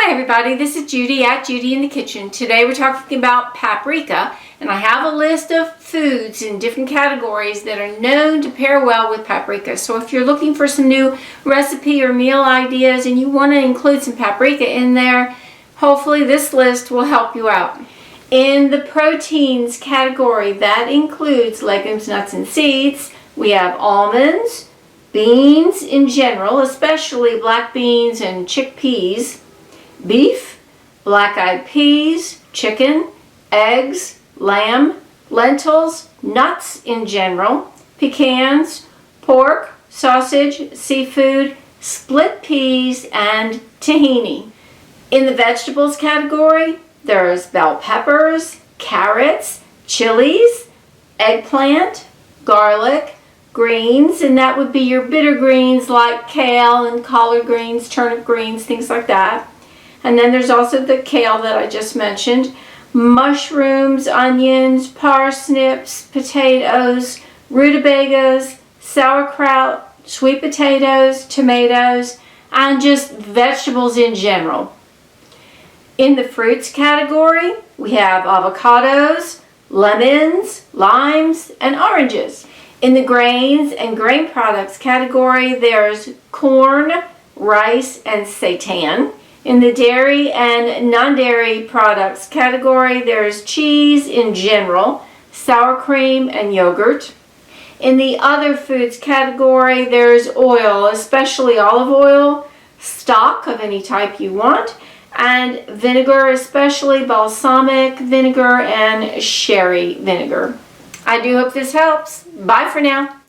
Hi everybody, this is Judy at Judy in the Kitchen. Today we're talking about paprika, and I have a list of foods in different categories that are known to pair well with paprika. So if you're looking for some new recipe or meal ideas and you want to include some paprika in there, hopefully this list will help you out. In the proteins category, that includes legumes, nuts, and seeds. We have almonds, beans in general, especially black beans and chickpeas, beef, black-eyed peas, chicken, eggs, lamb, lentils, nuts in general, pecans, pork, sausage, seafood, split peas, and tahini. In the vegetables category, there's bell peppers, carrots, chilies, eggplant, garlic, greens, and that would be your bitter greens like kale and collard greens, turnip greens, things like that. And then there's also the kale that I just mentioned, mushrooms, onions, parsnips, potatoes, rutabagas, sauerkraut, sweet potatoes, tomatoes, and just vegetables in general. In the fruits category, we have avocados, lemons, limes, and oranges. In the grains and grain products category, there's corn, rice, and seitan. In the dairy and non-dairy products category, there's cheese in general, sour cream, and yogurt. In the other foods category, there's oil, especially olive oil, stock of any type you want, and vinegar, especially balsamic vinegar and sherry vinegar. I do hope this helps. Bye for now.